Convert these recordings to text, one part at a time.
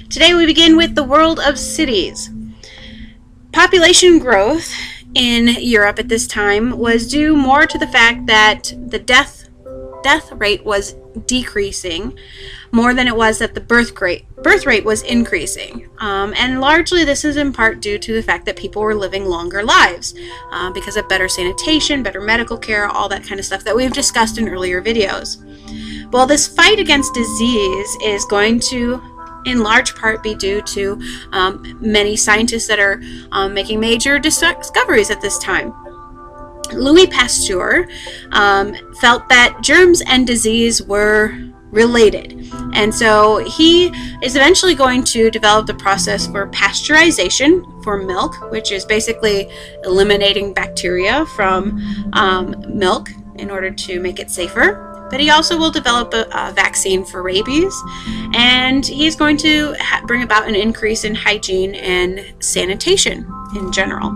Today we begin with the world of cities. Population growth in Europe at this time was due more to the fact that the death rate was decreasing more than it was that the birth rate was increasing. And largely this is in part due to the fact that people were living longer lives because of better sanitation, better medical care, all that kind of stuff that we've discussed in earlier videos. Well, this fight against disease is going to in large part be due to many scientists that are making major discoveries at this time. Louis Pasteur felt that germs and disease were related, and so he is eventually going to develop the process for pasteurization for milk, which is basically eliminating bacteria from milk in order to make it safer. But he also will develop a vaccine for rabies, and he's going to bring about an increase in hygiene and sanitation in general.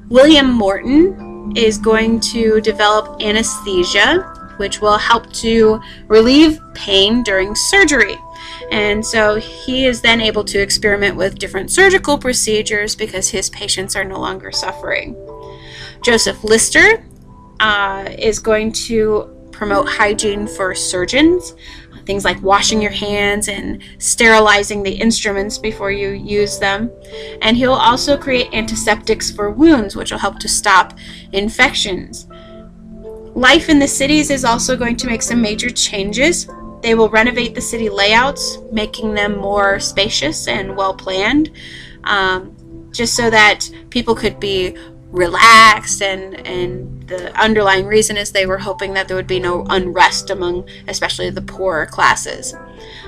William Morton is going to develop anesthesia, which will help to relieve pain during surgery. And so he is then able to experiment with different surgical procedures because his patients are no longer suffering. Joseph Lister is going to promote hygiene for surgeons, things like washing your hands and sterilizing the instruments before you use them. And he'll also create antiseptics for wounds, which will help to stop infections. Life in the cities is also going to make some major changes. They will renovate the city layouts, making them more spacious and well planned, just so that people could be relaxed, and the underlying reason is they were hoping that there would be no unrest among especially the poorer classes.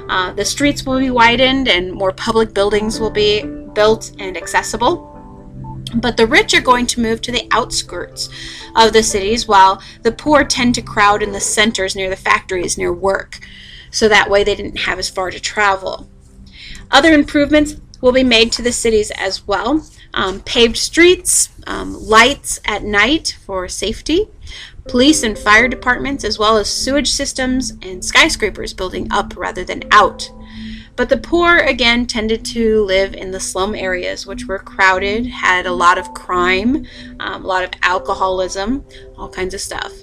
The streets will be widened and more public buildings will be built and accessible. But the rich are going to move to the outskirts of the cities, while the poor tend to crowd in the centers near the factories, near work, so that way they didn't have as far to travel. Other improvements will be made to the cities as well. Paved streets, lights at night for safety, police and fire departments, as well as sewage systems and skyscrapers building up rather than out. But the poor, again, tended to live in the slum areas, which were crowded, had a lot of crime, a lot of alcoholism, all kinds of stuff.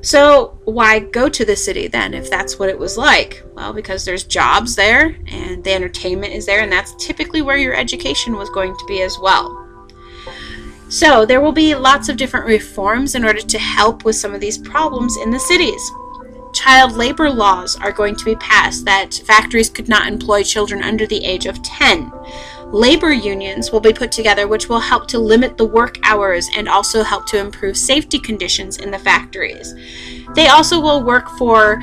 So why go to the city then if that's what it was like? Well, because there's jobs there and the entertainment is there, and that's typically where your education was going to be as well. So there will be lots of different reforms in order to help with some of these problems in the cities. Child labor laws are going to be passed that factories could not employ children under the age of 10. Labor unions will be put together, which will help to limit the work hours and also help to improve safety conditions in the factories. They also will work for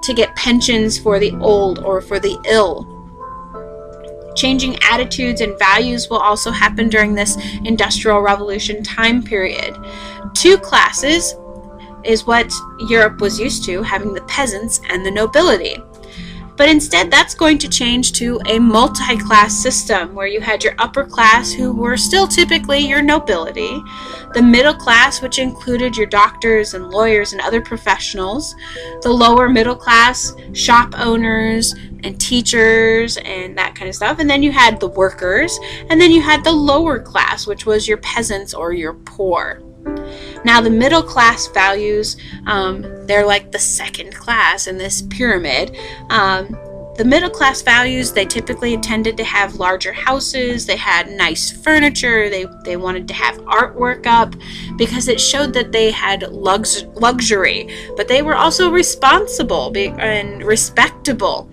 to get pensions for the old or for the ill. Changing attitudes and values will also happen during this Industrial Revolution time period. Two classes is what Europe was used to, having the peasants and the nobility. But instead, that's going to change to a multi-class system where you had your upper class, who were still typically your nobility, the middle class, which included your doctors and lawyers and other professionals, the lower middle class, shop owners and teachers and that kind of stuff, and then you had the workers, and then you had the lower class, which was your peasants or your poor. Now the middle class values, they're like the second class in this pyramid. The middle class values, they typically tended to have larger houses, they had nice furniture, they wanted to have artwork up because it showed that they had luxury, but they were also responsible and respectable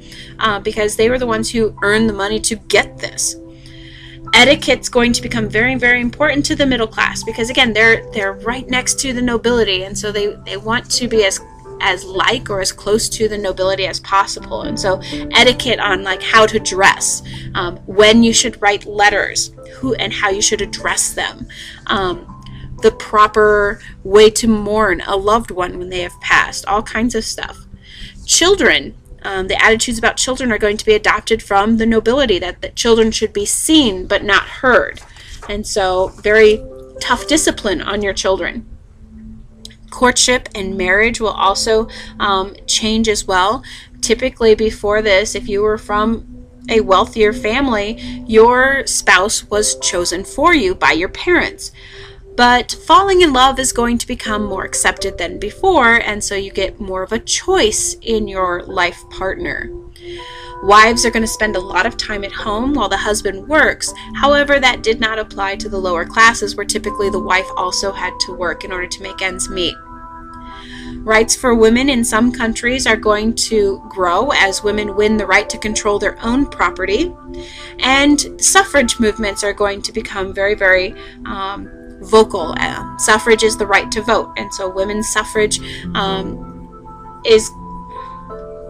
because they were the ones who earned the money to get this. Etiquette's going to become very, very important to the middle class because, again, they're right next to the nobility, and so they want to be as like or as close to the nobility as possible. And so etiquette on like how to dress, when you should write letters, who and how you should address them, the proper way to mourn a loved one when they have passed, all kinds of stuff. Children. The attitudes about children are going to be adopted from the nobility, that children should be seen but not heard. And so very tough discipline on your children. Courtship and marriage will also change as well. Typically before this, if you were from a wealthier family, your spouse was chosen for you by your parents. But falling in love is going to become more accepted than before, and so you get more of a choice in your life partner. Wives are going to spend a lot of time at home while the husband works. However, that did not apply to the lower classes, where typically the wife also had to work in order to make ends meet. Rights for women in some countries are going to grow as women win the right to control their own property, and suffrage movements are going to become very, very vocal. Suffrage is the right to vote, and so women's suffrage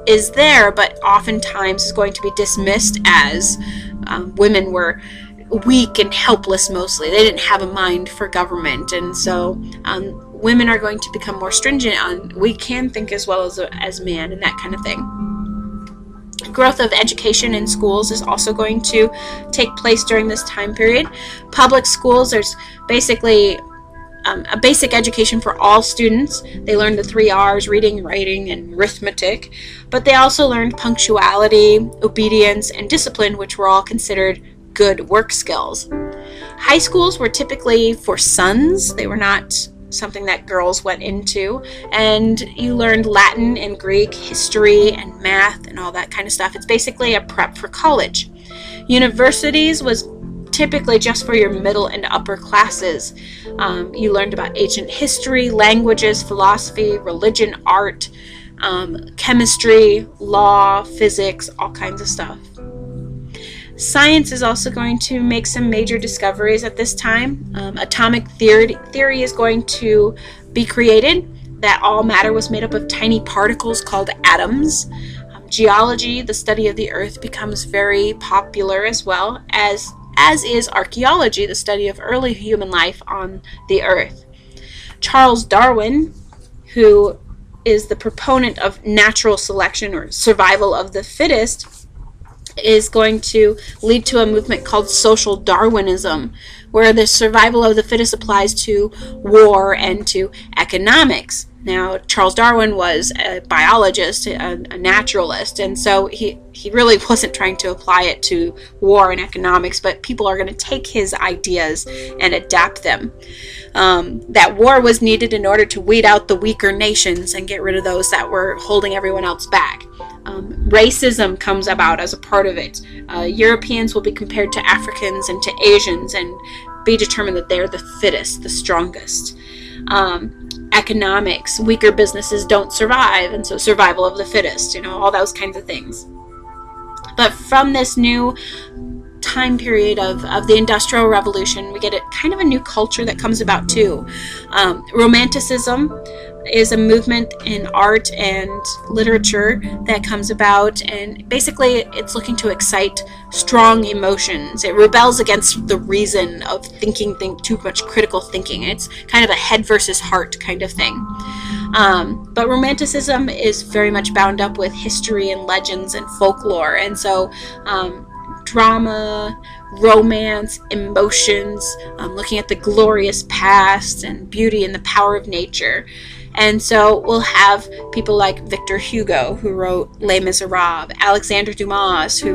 is there, but oftentimes is going to be dismissed as women were weak and helpless mostly. They didn't have a mind for government, and so women are going to become more stringent on we can think as well as man and that kind of thing. Growth of education in schools is also going to take place during this time period. Public schools, there's basically a basic education for all students. They learned the 3 R's, reading, writing, and arithmetic, but they also learned punctuality, obedience, and discipline, which were all considered good work skills. High schools were typically for sons. They were not something that girls went into, and you learned Latin and Greek, history and math and all that kind of stuff. It's basically a prep for college. Universities was typically just for your middle and upper classes. You learned about ancient history, languages, philosophy, religion, art, chemistry, law, physics, all kinds of stuff. Science is also going to make some major discoveries at this time. Atomic theory is going to be created, that all matter was made up of tiny particles called atoms. Geology, the study of the earth, becomes very popular as well, as is archaeology, the study of early human life on the earth. Charles Darwin, who is the proponent of natural selection or survival of the fittest, is going to lead to a movement called social Darwinism, where the survival of the fittest applies to war and to economics. Now, Charles Darwin was a biologist, a naturalist, and so he really wasn't trying to apply it to war and economics, but people are going to take his ideas and adapt them. That war was needed in order to weed out the weaker nations and get rid of those that were holding everyone else back. Racism comes about as a part of it. Europeans will be compared to Africans and to Asians and be determined that they're the fittest, the strongest. Economics, weaker businesses don't survive, and so survival of the fittest, all those kinds of things. But from this new time period of the Industrial Revolution, we get kind of a new culture that comes about too. Romanticism is a movement in art and literature that comes about, and basically it's looking to excite strong emotions. It rebels against the reason of thinking too much critical thinking. It's kind of a head versus heart kind of thing. But Romanticism is very much bound up with history and legends and folklore, and so drama, romance, emotions, looking at the glorious past and beauty and the power of nature. And so we'll have people like Victor Hugo, who wrote Les Miserables, Alexandre Dumas, who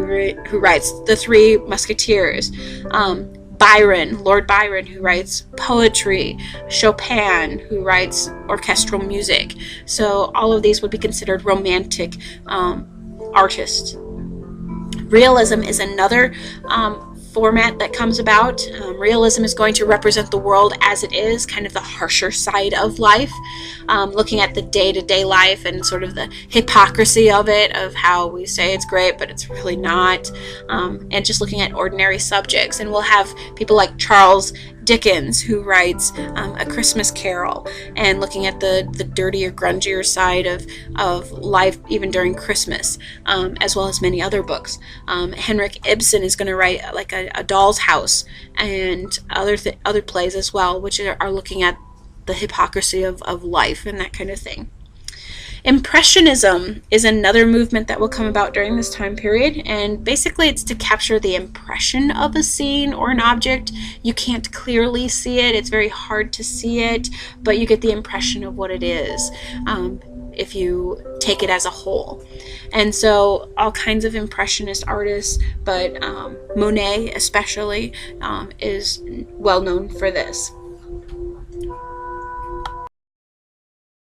writes The Three Musketeers, Lord Byron, who writes poetry, Chopin, who writes orchestral music. So all of these would be considered romantic artists. Realism is another format that comes about. Realism is going to represent the world as it is, kind of the harsher side of life, looking at the day-to-day life and sort of the hypocrisy of it, of how we say it's great but it's really not, and just looking at ordinary subjects. And we'll have people like Charles Dickens, who writes A Christmas Carol, and looking at the dirtier, grungier side of life even during Christmas, as well as many other books. Henrik Ibsen is going to write like a Doll's House and other plays as well, which are looking at the hypocrisy of life and that kind of thing. Impressionism is another movement that will come about during this time period, and basically it's to capture the impression of a scene or an object. You can't clearly see it, it's very hard to see it, but you get the impression of what it is. if you take it as a whole. And so all kinds of Impressionist artists, but Monet especially is well known for this.